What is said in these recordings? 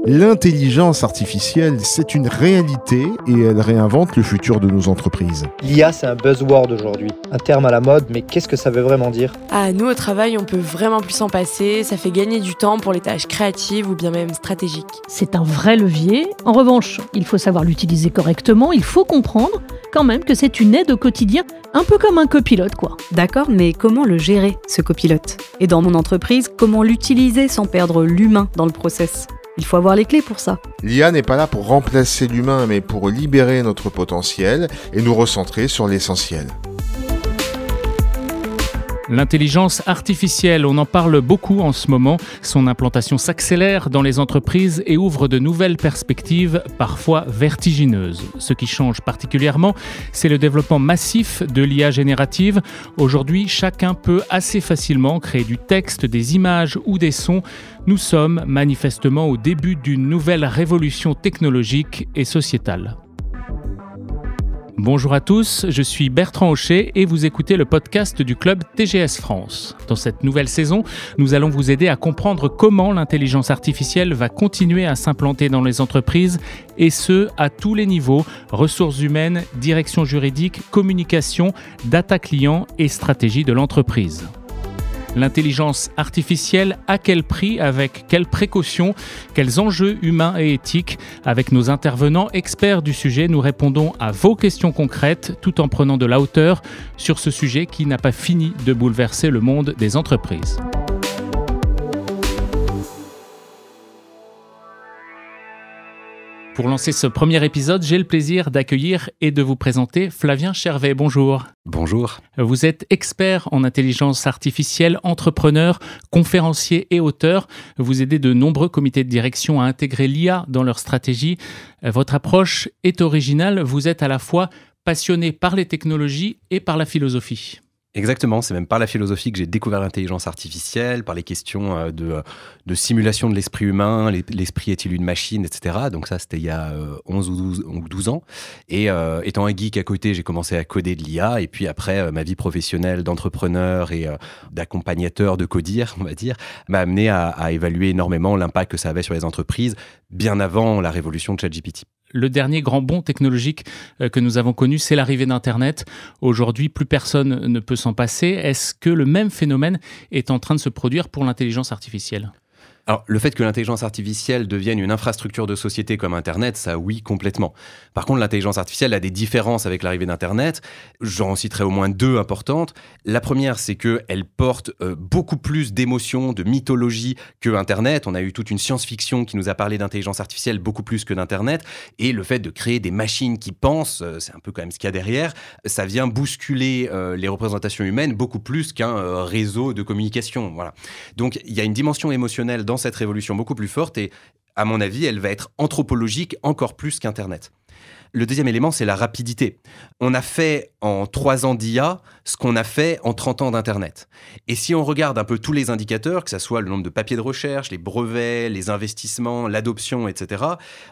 L'intelligence artificielle, c'est une réalité et elle réinvente le futur de nos entreprises. L'IA, c'est un buzzword aujourd'hui, un terme à la mode, mais qu'est-ce que ça veut vraiment dire ? Nous, au travail, on peut vraiment plus s'en passer. Ça fait gagner du temps pour les tâches créatives ou bien même stratégiques. C'est un vrai levier. En revanche, il faut savoir l'utiliser correctement. Il faut comprendre quand même que c'est une aide au quotidien, un peu comme un copilote, quoi. D'accord, mais comment le gérer, ce copilote ? Et dans mon entreprise, comment l'utiliser sans perdre l'humain dans le process ? Il faut avoir les clés pour ça. L'IA n'est pas là pour remplacer l'humain, mais pour libérer notre potentiel et nous recentrer sur l'essentiel. L'intelligence artificielle, on en parle beaucoup en ce moment. Son implantation s'accélère dans les entreprises et ouvre de nouvelles perspectives, parfois vertigineuses. Ce qui change particulièrement, c'est le développement massif de l'IA générative. Aujourd'hui, chacun peut assez facilement créer du texte, des images ou des sons. Nous sommes manifestement au début d'une nouvelle révolution technologique et sociétale. Bonjour à tous, je suis Bertrand Hochet et vous écoutez le podcast du club TGS France. Dans cette nouvelle saison, nous allons vous aider à comprendre comment l'intelligence artificielle va continuer à s'implanter dans les entreprises et ce, à tous les niveaux, ressources humaines, direction juridique, communication, data client et stratégie de l'entreprise. L'intelligence artificielle, à quel prix, avec quelles précautions, quels enjeux humains et éthiques? Avec nos intervenants experts du sujet, nous répondons à vos questions concrètes tout en prenant de la hauteur sur ce sujet qui n'a pas fini de bouleverser le monde des entreprises. Pour lancer ce premier épisode, j'ai le plaisir d'accueillir et de vous présenter Flavien Chervet. Bonjour. Bonjour. Vous êtes expert en intelligence artificielle, entrepreneur, conférencier et auteur. Vous aidez de nombreux comités de direction à intégrer l'IA dans leur stratégie. Votre approche est originale. Vous êtes à la fois passionné par les technologies et par la philosophie. Exactement, c'est même par la philosophie que j'ai découvert l'intelligence artificielle, par les questions de simulation de l'esprit humain, l'esprit est-il une machine, etc. Donc ça, c'était il y a 11 ou 12 ans. Et étant un geek à côté, j'ai commencé à coder de l'IA. Et puis après, ma vie professionnelle d'entrepreneur et d'accompagnateur de codir, on va dire, m'a amené à évaluer énormément l'impact que ça avait sur les entreprises, bien avant la révolution de ChatGPT. Le dernier grand bond technologique que nous avons connu, c'est l'arrivée d'Internet. Aujourd'hui, plus personne ne peut s'en passer. Est-ce que le même phénomène est en train de se produire pour l'intelligence artificielle ? Alors, le fait que l'intelligence artificielle devienne une infrastructure de société comme Internet, ça oui, complètement. Par contre, l'intelligence artificielle a des différences avec l'arrivée d'Internet. J'en citerai au moins deux importantes. La première, c'est qu'elle porte beaucoup plus d'émotions, de mythologie que Internet. On a eu toute une science-fiction qui nous a parlé d'intelligence artificielle beaucoup plus que d'Internet. Et le fait de créer des machines qui pensent, c'est un peu quand même ce qu'il y a derrière, ça vient bousculer les représentations humaines beaucoup plus qu'un réseau de communication. Voilà. Donc, il y a une dimension émotionnelle dans cette révolution beaucoup plus forte et, à mon avis, elle va être anthropologique encore plus qu'Internet. Le deuxième élément, c'est la rapidité. On a fait en 3 ans d'IA ce qu'on a fait en 30 ans d'Internet. Et si on regarde un peu tous les indicateurs, que ce soit le nombre de papiers de recherche, les brevets, les investissements, l'adoption, etc.,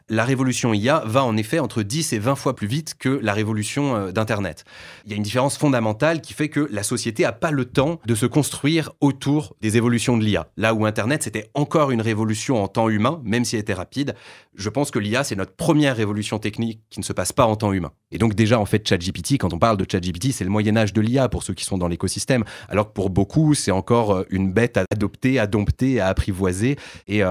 la révolution IA va en effet entre 10 et 20 fois plus vite que la révolution d'Internet. Il y a une différence fondamentale qui fait que la société n'a pas le temps de se construire autour des évolutions de l'IA. Là où Internet, c'était encore une révolution en temps humain, même si elle était rapide, je pense que l'IA, c'est notre première révolution technique qui ne se passe pas en temps humain. Et donc déjà, en fait, ChatGPT, quand on parle de ChatGPT, c'est le Moyen-Âge de l'IA pour ceux qui sont dans l'écosystème, alors que pour beaucoup, c'est encore une bête à adopter, à dompter, à apprivoiser. Et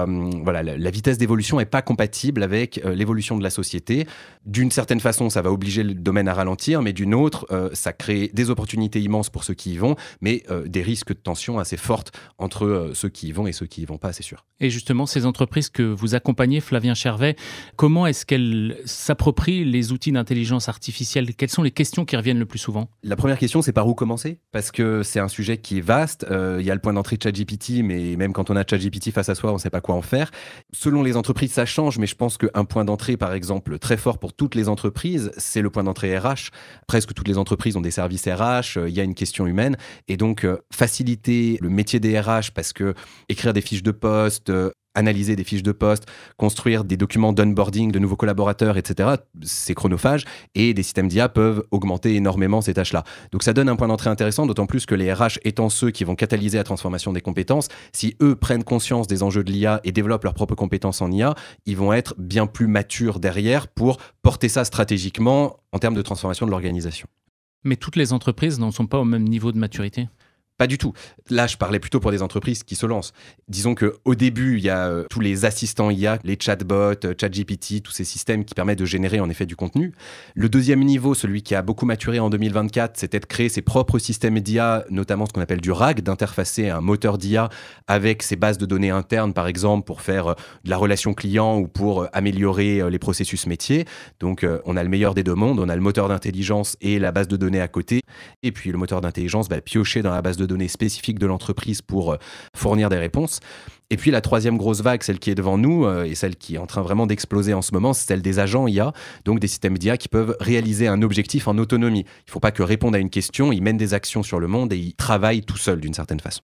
voilà, la vitesse d'évolution n'est pas compatible avec l'évolution de la société. D'une certaine façon, ça va obliger le domaine à ralentir, mais d'une autre, ça crée des opportunités immenses pour ceux qui y vont, mais des risques de tension assez fortes entre ceux qui y vont et ceux qui y vont pas, c'est sûr. Et justement, ces entreprises que vous accompagnez, Flavien Chervet, comment est-ce qu'elles s'approprient les outils d'intelligence artificielle? Quelles sont les questions qui reviennent le plus souvent? La première question, c'est par où commencer? Parce que c'est un sujet qui est vaste. Il y a le point d'entrée de ChatGPT, mais même quand on a ChatGPT face à soi, on ne sait pas quoi en faire. Selon les entreprises, ça change, mais je pense qu'un point d'entrée, par exemple, très fort pour toutes les entreprises, c'est le point d'entrée RH. Presque toutes les entreprises ont des services RH, il y a une question humaine. Et donc, faciliter le métier des RH, parce que écrire des fiches de poste, analyser des fiches de poste, construire des documents d'onboarding de nouveaux collaborateurs, etc. C'est chronophage et des systèmes d'IA peuvent augmenter énormément ces tâches-là. Donc ça donne un point d'entrée intéressant, d'autant plus que les RH étant ceux qui vont catalyser la transformation des compétences, si eux prennent conscience des enjeux de l'IA et développent leurs propres compétences en IA, ils vont être bien plus matures derrière pour porter ça stratégiquement en termes de transformation de l'organisation. Mais toutes les entreprises n'en sont pas au même niveau de maturité? Pas du tout. Là, je parlais plutôt pour des entreprises qui se lancent. Disons qu'au début, il y a tous les assistants IA, les chatbots, ChatGPT, tous ces systèmes qui permettent de générer en effet du contenu. Le deuxième niveau, celui qui a beaucoup maturé en 2024, c'était de créer ses propres systèmes d'IA, notamment ce qu'on appelle du RAG, d'interfacer un moteur d'IA avec ses bases de données internes, par exemple, pour faire de la relation client ou pour améliorer les processus métiers. Donc, on a le meilleur des deux mondes. On a le moteur d'intelligence et la base de données à côté. Et puis, le moteur d'intelligence va piocher dans la base de données spécifiques de l'entreprise pour fournir des réponses. Et puis la troisième grosse vague, celle qui est devant nous et celle qui est en train vraiment d'exploser en ce moment, c'est celle des agents IA, donc des systèmes d'IA qui peuvent réaliser un objectif en autonomie. Il ne faut pas que répondre à une question, ils mènent des actions sur le monde et ils travaillent tout seuls d'une certaine façon.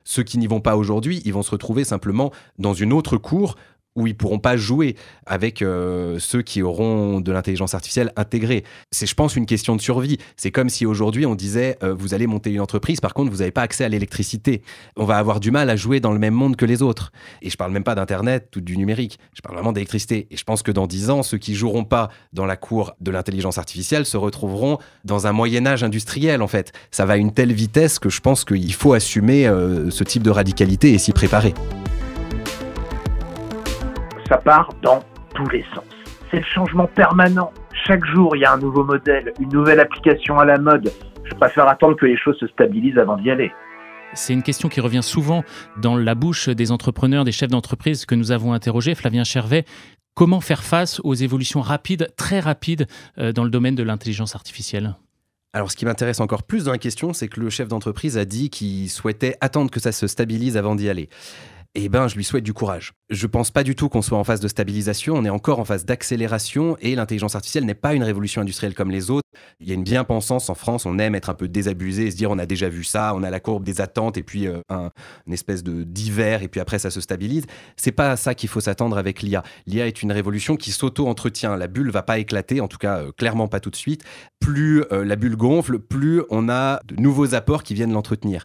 Ceux qui n'y vont pas aujourd'hui, ils vont se retrouver simplement dans une autre cour où ils ne pourront pas jouer avec ceux qui auront de l'intelligence artificielle intégrée. C'est, je pense, une question de survie. C'est comme si aujourd'hui on disait vous allez monter une entreprise, par contre vous n'avez pas accès à l'électricité. On va avoir du mal à jouer dans le même monde que les autres. Et je ne parle même pas d'Internet ou du numérique, je parle vraiment d'électricité. Et je pense que dans 10 ans, ceux qui ne joueront pas dans la cour de l'intelligence artificielle se retrouveront dans un Moyen-Âge industriel en fait. Ça va à une telle vitesse que je pense qu'il faut assumer ce type de radicalité et s'y préparer. Ça part dans tous les sens. C'est le changement permanent. Chaque jour, il y a un nouveau modèle, une nouvelle application à la mode. Je préfère attendre que les choses se stabilisent avant d'y aller. C'est une question qui revient souvent dans la bouche des entrepreneurs, des chefs d'entreprise que nous avons interrogés. Flavien Chervet, comment faire face aux évolutions rapides, très rapides, dans le domaine de l'intelligence artificielle ? Alors, ce qui m'intéresse encore plus dans la question, c'est que le chef d'entreprise a dit qu'il souhaitait attendre que ça se stabilise avant d'y aller. Eh ben, je lui souhaite du courage. Je pense pas du tout qu'on soit en phase de stabilisation, on est encore en phase d'accélération et l'intelligence artificielle n'est pas une révolution industrielle comme les autres. Il y a une bien-pensance en France, on aime être un peu désabusé et se dire on a déjà vu ça, on a la courbe des attentes et puis une espèce d'hiver et puis après ça se stabilise. C'est pas à ça qu'il faut s'attendre avec l'IA. L'IA est une révolution qui s'auto-entretient, la bulle va pas éclater, en tout cas clairement pas tout de suite. Plus la bulle gonfle, plus on a de nouveaux apports qui viennent l'entretenir.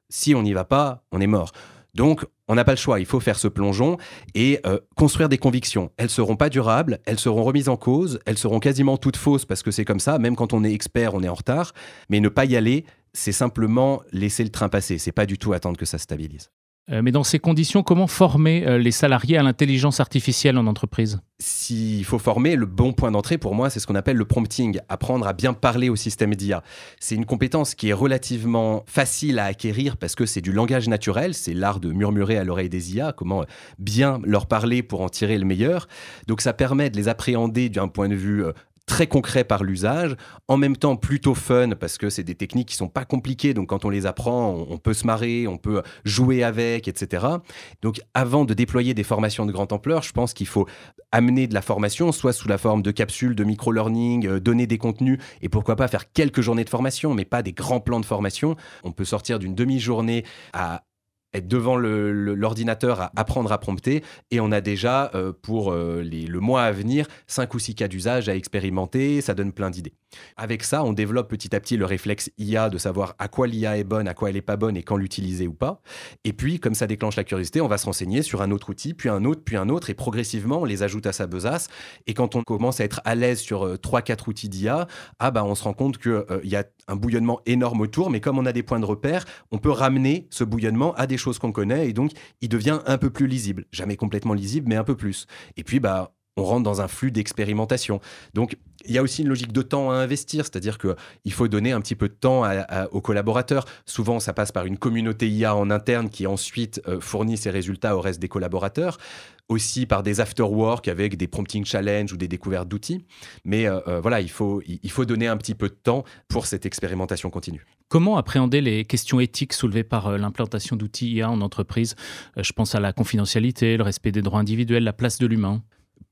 Si on n'y va pas, on est mort. Donc, on n'a pas le choix, il faut faire ce plongeon et construire des convictions. Elles ne seront pas durables, elles seront remises en cause, elles seront quasiment toutes fausses parce que c'est comme ça, même quand on est expert, on est en retard. Mais ne pas y aller, c'est simplement laisser le train passer, c'est pas du tout attendre que ça se stabilise. Mais dans ces conditions, comment former les salariés à l'intelligence artificielle en entreprise ? S'il faut former, le bon point d'entrée pour moi, c'est ce qu'on appelle le prompting, apprendre à bien parler au système d'IA. C'est une compétence qui est relativement facile à acquérir parce que c'est du langage naturel, c'est l'art de murmurer à l'oreille des IA, comment bien leur parler pour en tirer le meilleur. Donc ça permet de les appréhender d'un point de vue très concret par l'usage, en même temps plutôt fun parce que c'est des techniques qui sont pas compliquées, donc quand on les apprend, on peut se marrer, on peut jouer avec, etc. Donc avant de déployer des formations de grande ampleur, je pense qu'il faut amener de la formation, soit sous la forme de capsules, de micro-learning, donner des contenus et pourquoi pas faire quelques journées de formation, mais pas des grands plans de formation. On peut sortir d'une demi-journée à être devant l'ordinateur à apprendre à prompter et on a déjà pour le mois à venir 5 ou 6 cas d'usage à expérimenter, ça donne plein d'idées. Avec ça, on développe petit à petit le réflexe IA de savoir à quoi l'IA est bonne, à quoi elle n'est pas bonne et quand l'utiliser ou pas. Et puis, comme ça déclenche la curiosité, on va se renseigner sur un autre outil, puis un autre et progressivement, on les ajoute à sa besace. Et quand on commence à être à l'aise sur 3-4 outils d'IA, on se rend compte qu'il y a un bouillonnement énorme autour, mais comme on a des points de repère, on peut ramener ce bouillonnement à des choses qu'on connaît et donc il devient un peu plus lisible. Jamais complètement lisible, mais un peu plus. Et puis, on rentre dans un flux d'expérimentation. Donc, il y a aussi une logique de temps à investir, c'est-à-dire qu'il faut donner un petit peu de temps aux collaborateurs. Souvent, ça passe par une communauté IA en interne qui ensuite fournit ses résultats au reste des collaborateurs. Aussi par des after-work avec des prompting challenge ou des découvertes d'outils. Mais il faut donner un petit peu de temps pour cette expérimentation continue. Comment appréhender les questions éthiques soulevées par l'implantation d'outils IA en entreprise ? Je pense à la confidentialité, le respect des droits individuels, la place de l'humain.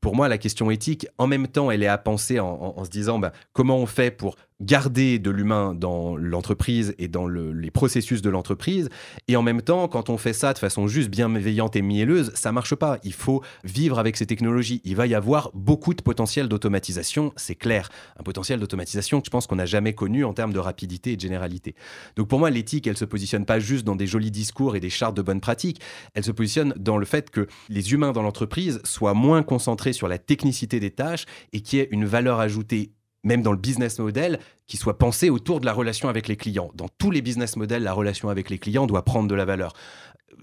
Pour moi, la question éthique, en même temps, elle est à penser en se disant comment on fait pour garder de l'humain dans l'entreprise et dans les processus de l'entreprise. Et en même temps, quand on fait ça de façon juste bienveillante et mielleuse, ça marche pas. Il faut vivre avec ces technologies. Il va y avoir beaucoup de potentiel d'automatisation, c'est clair. Un potentiel d'automatisation que je pense qu'on n'a jamais connu en termes de rapidité et de généralité. Donc pour moi, l'éthique, elle se positionne pas juste dans des jolis discours et des chartes de bonnes pratiques. Elle se positionne dans le fait que les humains dans l'entreprise soient moins concentrés sur la technicité des tâches et qu'il y ait une valeur ajoutée même dans le business model, qui soit pensé autour de la relation avec les clients. Dans tous les business models, la relation avec les clients doit prendre de la valeur.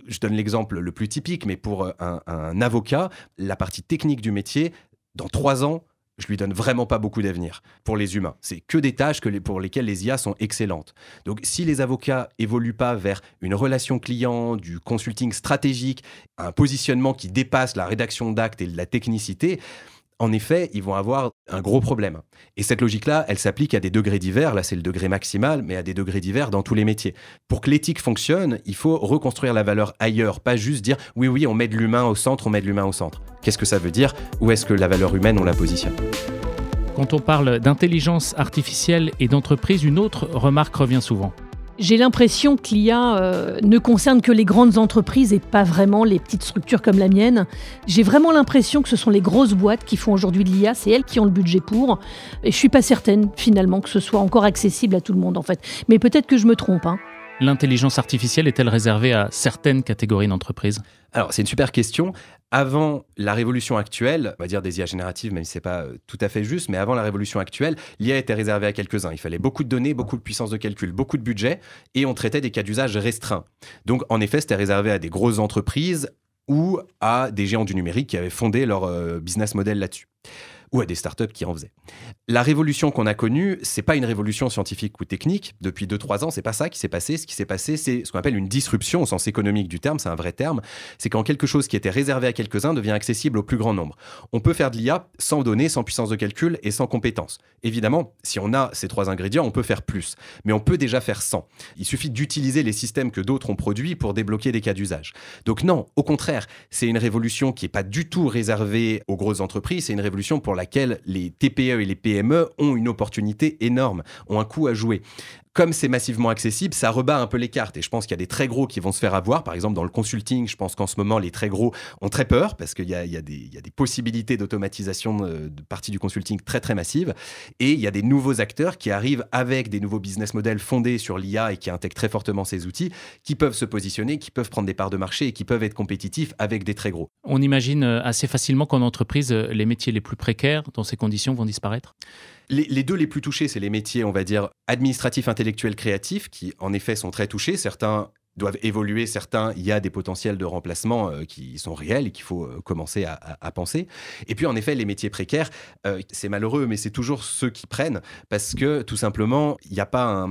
Je donne l'exemple le plus typique, mais pour un avocat, la partie technique du métier, dans 3 ans, je lui donne vraiment pas beaucoup d'avenir pour les humains. C'est que des tâches pour lesquelles les IA sont excellentes. Donc, si les avocats évoluent pas vers une relation client, du consulting stratégique, un positionnement qui dépasse la rédaction d'actes et de la technicité, en effet, ils vont avoir un gros problème. Et cette logique-là, elle s'applique à des degrés divers. Là, c'est le degré maximal, mais à des degrés divers dans tous les métiers. Pour que l'éthique fonctionne, il faut reconstruire la valeur ailleurs, pas juste dire « oui, on met de l'humain au centre, on met de l'humain au centre ». Qu'est-ce que ça veut dire ? Où est-ce que la valeur humaine, on la positionne ? Quand on parle d'intelligence artificielle et d'entreprise, une autre remarque revient souvent. J'ai l'impression que l'IA ne concerne que les grandes entreprises et pas vraiment les petites structures comme la mienne. J'ai vraiment l'impression que ce sont les grosses boîtes qui font aujourd'hui de l'IA, c'est elles qui ont le budget pour. Et je suis pas certaine finalement que ce soit encore accessible à tout le monde en fait. Mais peut-être que je me trompe. L'intelligence artificielle est-elle réservée à certaines catégories d'entreprises ? Alors, c'est une super question. Avant la révolution actuelle, on va dire des IA génératives, même si ce n'est pas tout à fait juste, mais avant la révolution actuelle, l'IA était réservée à quelques-uns. Il fallait beaucoup de données, beaucoup de puissance de calcul, beaucoup de budget, et on traitait des cas d'usage restreints. Donc, en effet, c'était réservé à des grosses entreprises ou à des géants du numérique qui avaient fondé leur business model là-dessus. Ou à des startups qui en faisaient. La révolution qu'on a connue, c'est pas une révolution scientifique ou technique. Depuis 2-3 ans, c'est pas ça qui s'est passé. Ce qui s'est passé, c'est ce qu'on appelle une disruption au sens économique du terme, c'est un vrai terme. C'est quand quelque chose qui était réservé à quelques-uns devient accessible au plus grand nombre. On peut faire de l'IA sans données, sans puissance de calcul et sans compétences. Évidemment, si on a ces 3 ingrédients, on peut faire plus. Mais on peut déjà faire sans. Il suffit d'utiliser les systèmes que d'autres ont produits pour débloquer des cas d'usage. Donc non, au contraire, c'est une révolution qui n'est pas du tout réservée aux grosses entreprises. C'est une révolution pour laquelle les TPE et les PME ont une opportunité énorme, ont un coup à jouer. Comme c'est massivement accessible, ça rebat un peu les cartes. Et je pense qu'il y a des très gros qui vont se faire avoir. Par exemple, dans le consulting, je pense qu'en ce moment, les très gros ont très peur parce qu'il y a des possibilités d'automatisation de partie du consulting très, très massives. Et il y a des nouveaux acteurs qui arrivent avec des nouveaux business models fondés sur l'IA et qui intègrent très fortement ces outils, qui peuvent se positionner, qui peuvent prendre des parts de marché et qui peuvent être compétitifs avec des très gros. On imagine assez facilement qu'en entreprise, les métiers les plus précaires, dans ces conditions, vont disparaître ? Les deux les plus touchés, c'est les métiers, on va dire, administratifs, intellectuels, créatifs, qui en effet sont très touchés. Certains doivent évoluer, certains, il y a des potentiels de remplacement qui sont réels et qu'il faut commencer à penser. Et puis en effet, les métiers précaires, c'est malheureux, mais c'est toujours ceux qui prennent parce que tout simplement, il n'y a pas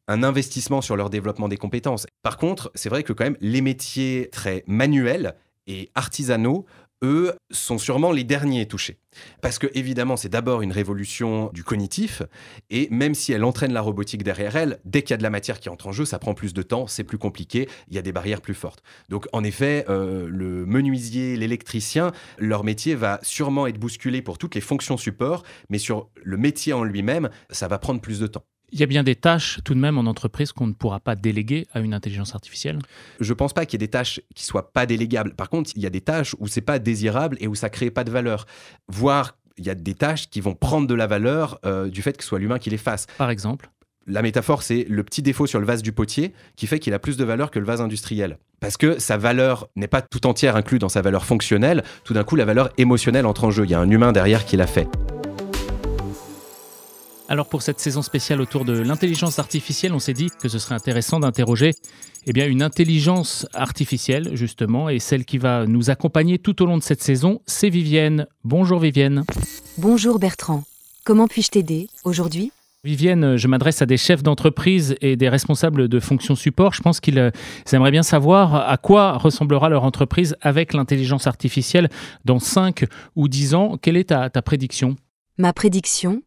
un investissement sur leur développement des compétences. Par contre, c'est vrai que quand même, les métiers très manuels et artisanaux, eux, sont sûrement les derniers touchés. Parce que, évidemment, c'est d'abord une révolution du cognitif, et même si elle entraîne la robotique derrière elle, dès qu'il y a de la matière qui entre en jeu, ça prend plus de temps, c'est plus compliqué, il y a des barrières plus fortes. Donc, en effet, le menuisier, l'électricien, leur métier va sûrement être bousculé pour toutes les fonctions support, mais sur le métier en lui-même, ça va prendre plus de temps. Il y a bien des tâches tout de même en entreprise qu'on ne pourra pas déléguer à une intelligence artificielle ? Je ne pense pas qu'il y ait des tâches qui ne soient pas délégables. Par contre, il y a des tâches où ce n'est pas désirable et où ça ne crée pas de valeur. Voire, il y a des tâches qui vont prendre de la valeur du fait que ce soit l'humain qui les fasse. Par exemple ? La métaphore, c'est le petit défaut sur le vase du potier qui fait qu'il a plus de valeur que le vase industriel. Parce que sa valeur n'est pas tout entière inclue dans sa valeur fonctionnelle. Tout d'un coup, la valeur émotionnelle entre en jeu. Il y a un humain derrière qui l'a fait. Alors pour cette saison spéciale autour de l'intelligence artificielle, on s'est dit que ce serait intéressant d'interroger une intelligence artificielle justement, et celle qui va nous accompagner tout au long de cette saison, c'est Vivienne. Bonjour Vivienne. Bonjour Bertrand. Comment puis-je t'aider aujourd'hui ? Vivienne, je m'adresse à des chefs d'entreprise et des responsables de fonctions support. Je pense qu'ils aimeraient bien savoir à quoi ressemblera leur entreprise avec l'intelligence artificielle dans 5 ou 10 ans. Quelle est ta prédiction ? Ma prédiction ?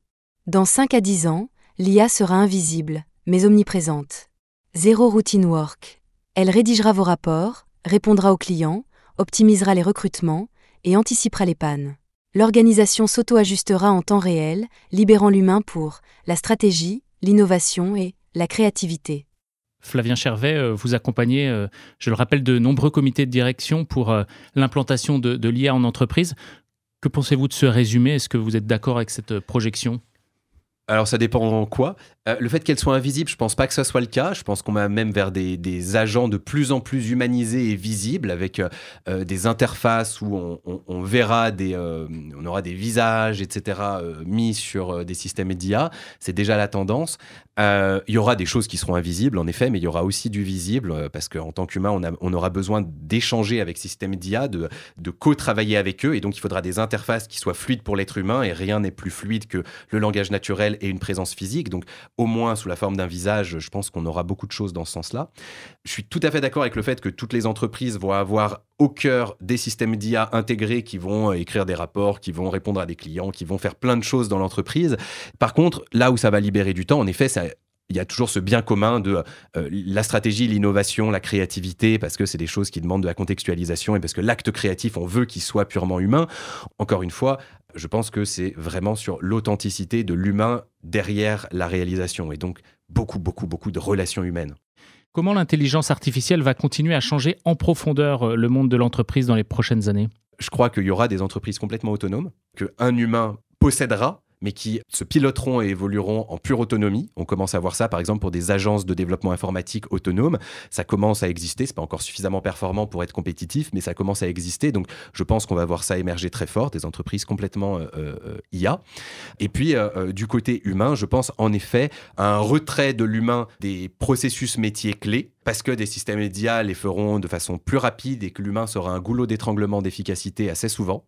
Dans 5 à 10 ans, l'IA sera invisible, mais omniprésente. Zéro routine work. Elle rédigera vos rapports, répondra aux clients, optimisera les recrutements et anticipera les pannes. L'organisation s'auto-ajustera en temps réel, libérant l'humain pour la stratégie, l'innovation et la créativité. Flavien Chervet, vous accompagnez, je le rappelle, de nombreux comités de direction pour l'implantation de l'IA en entreprise. Que pensez-vous de ce résumé ? Est-ce que vous êtes d'accord avec cette projection ? Alors ça dépend en quoi. Le fait qu'elle soit invisible, je pense pas que ça soit le cas. Je pense qu'on va même vers des agents de plus en plus humanisés et visibles, avec des interfaces où on verra on aura des visages, etc. Mis sur des systèmes d'IA. C'est déjà la tendance. Il y aura des choses qui seront invisibles, en effet, mais il y aura aussi du visible, parce qu'en tant qu'humain, on aura besoin d'échanger avec ces systèmes d'IA, de co-travailler avec eux, et donc il faudra des interfaces qui soient fluides pour l'être humain, et rien n'est plus fluide que le langage naturel et une présence physique. Donc au moins sous la forme d'un visage, je pense qu'on aura beaucoup de choses dans ce sens-là. Je suis tout à fait d'accord avec le fait que toutes les entreprises vont avoir au cœur des systèmes d'IA intégrés qui vont écrire des rapports, qui vont répondre à des clients, qui vont faire plein de choses dans l'entreprise. Par contre, là où ça va libérer du temps, en effet, il y a toujours ce bien commun de la stratégie, l'innovation, la créativité, parce que c'est des choses qui demandent de la contextualisation et parce que l'acte créatif, on veut qu'il soit purement humain. Encore une fois, je pense que c'est vraiment sur l'authenticité de l'humain derrière la réalisation, et donc beaucoup de relations humaines. Comment l'intelligence artificielle va continuer à changer en profondeur le monde de l'entreprise dans les prochaines années ? Je crois qu'il y aura des entreprises complètement autonomes, qu'un humain possédera, mais qui se piloteront et évolueront en pure autonomie. On commence à voir ça, par exemple, pour des agences de développement informatique autonomes. Ça commence à exister. C'est pas encore suffisamment performant pour être compétitif, mais ça commence à exister. Donc, je pense qu'on va voir ça émerger très fort, des entreprises complètement IA. Et puis, du côté humain, je pense en effet à un retrait de l'humain des processus métiers clés, parce que des systèmes d'IA les feront de façon plus rapide et que l'humain sera un goulot d'étranglement d'efficacité assez souvent,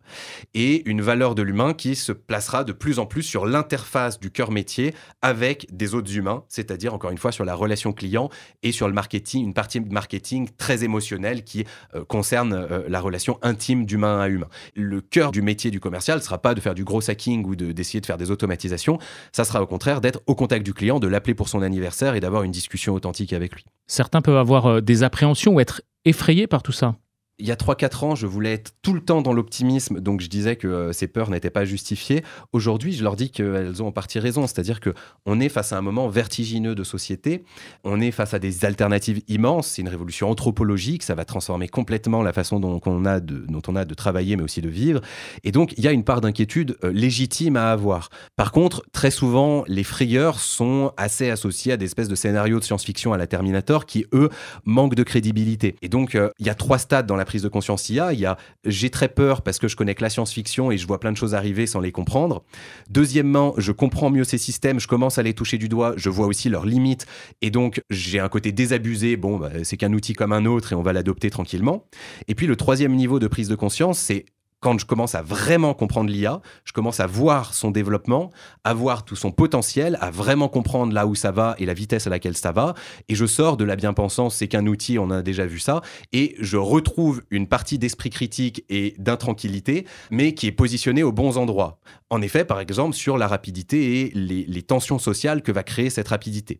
et une valeur de l'humain qui se placera de plus en plus sur l'interface du cœur métier avec des autres humains, c'est-à-dire encore une fois sur la relation client et sur le marketing, une partie de marketing très émotionnelle qui concerne la relation intime d'humain à humain. Le cœur du métier du commercial ne sera pas de faire du gros hacking ou d'essayer de faire des automatisations, ça sera au contraire d'être au contact du client, de l'appeler pour son anniversaire et d'avoir une discussion authentique avec lui. Certains peuvent avoir des appréhensions ou être effrayés par tout ça. Il y a 3-4 ans, je voulais être tout le temps dans l'optimisme, donc je disais que ces peurs n'étaient pas justifiées. Aujourd'hui, je leur dis qu'elles ont en partie raison, c'est-à-dire qu'on est face à un moment vertigineux de société, on est face à des alternatives immenses, c'est une révolution anthropologique, ça va transformer complètement la façon dont on a de travailler, mais aussi de vivre, et donc il y a une part d'inquiétude légitime à avoir. Par contre, très souvent, les frayeurs sont assez associés à des espèces de scénarios de science-fiction à la Terminator qui, eux, manquent de crédibilité. Et donc, il y a 3 stades dans la prise de conscience IA. Il y a « j'ai très peur parce que je connais que la science-fiction et je vois plein de choses arriver sans les comprendre ». Deuxièmement, je comprends mieux ces systèmes, je commence à les toucher du doigt, je vois aussi leurs limites et donc j'ai un côté désabusé. Bon, c'est qu'un outil comme un autre et on va l'adopter tranquillement. Et puis le troisième niveau de prise de conscience, c'est quand je commence à vraiment comprendre l'IA, je commence à voir son développement, à voir tout son potentiel, à vraiment comprendre là où ça va et la vitesse à laquelle ça va. Et je sors de la bien-pensance, c'est qu'un outil, on a déjà vu ça, et je retrouve une partie d'esprit critique et d'intranquillité, mais qui est positionnée aux bons endroits. En effet, par exemple, sur la rapidité et les tensions sociales que va créer cette rapidité,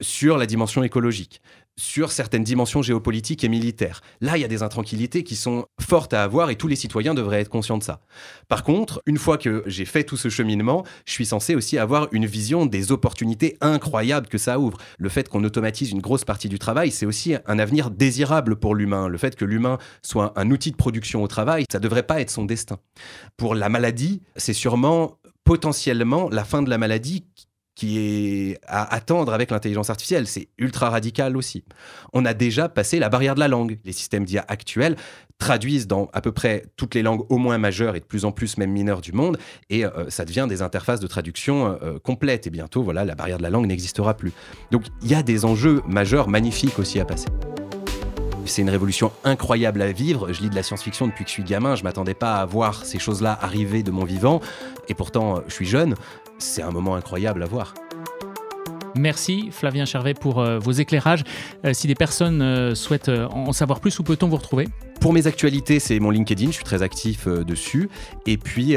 sur la dimension écologique, sur certaines dimensions géopolitiques et militaires. Là, il y a des intranquillités qui sont fortes à avoir et tous les citoyens devraient être conscients de ça. Par contre, une fois que j'ai fait tout ce cheminement, je suis censé aussi avoir une vision des opportunités incroyables que ça ouvre. Le fait qu'on automatise une grosse partie du travail, c'est aussi un avenir désirable pour l'humain. Le fait que l'humain soit un outil de production au travail, ça ne devrait pas être son destin. Pour la maladie, c'est sûrement potentiellement la fin de la maladie qui est à attendre avec l'intelligence artificielle. C'est ultra radical aussi. On a déjà passé la barrière de la langue. Les systèmes d'IA actuels traduisent dans à peu près toutes les langues au moins majeures et de plus en plus même mineures du monde, et ça devient des interfaces de traduction complètes. Et bientôt, voilà, la barrière de la langue n'existera plus. Donc, il y a des enjeux majeurs, magnifiques aussi à passer. C'est une révolution incroyable à vivre. Je lis de la science-fiction depuis que je suis gamin. Je ne m'attendais pas à voir ces choses-là arriver de mon vivant. Et pourtant, je suis jeune. C'est un moment incroyable à voir. Merci Flavien Chervet pour vos éclairages. Si des personnes souhaitent en savoir plus, où peut-on vous retrouver ? Pour mes actualités, c'est mon LinkedIn, je suis très actif dessus. Et puis,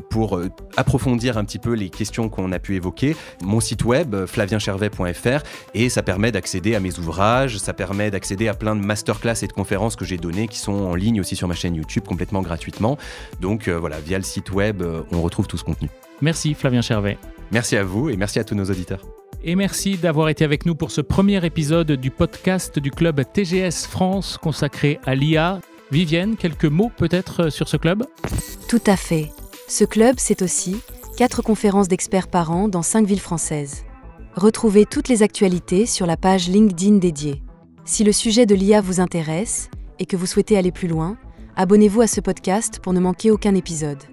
pour approfondir un petit peu les questions qu'on a pu évoquer, mon site web, flavienchervet.fr, et ça permet d'accéder à mes ouvrages, ça permet d'accéder à plein de masterclass et de conférences que j'ai données, qui sont en ligne aussi sur ma chaîne YouTube, complètement gratuitement. Donc voilà, via le site web, on retrouve tout ce contenu. Merci Flavien Chervet. Merci à vous et merci à tous nos auditeurs. Et merci d'avoir été avec nous pour ce premier épisode du podcast du club TGS France consacré à l'IA. Vivienne, quelques mots peut-être sur ce club ? Tout à fait. Ce club, c'est aussi 4 conférences d'experts par an dans 5 villes françaises. Retrouvez toutes les actualités sur la page LinkedIn dédiée. Si le sujet de l'IA vous intéresse et que vous souhaitez aller plus loin, abonnez-vous à ce podcast pour ne manquer aucun épisode.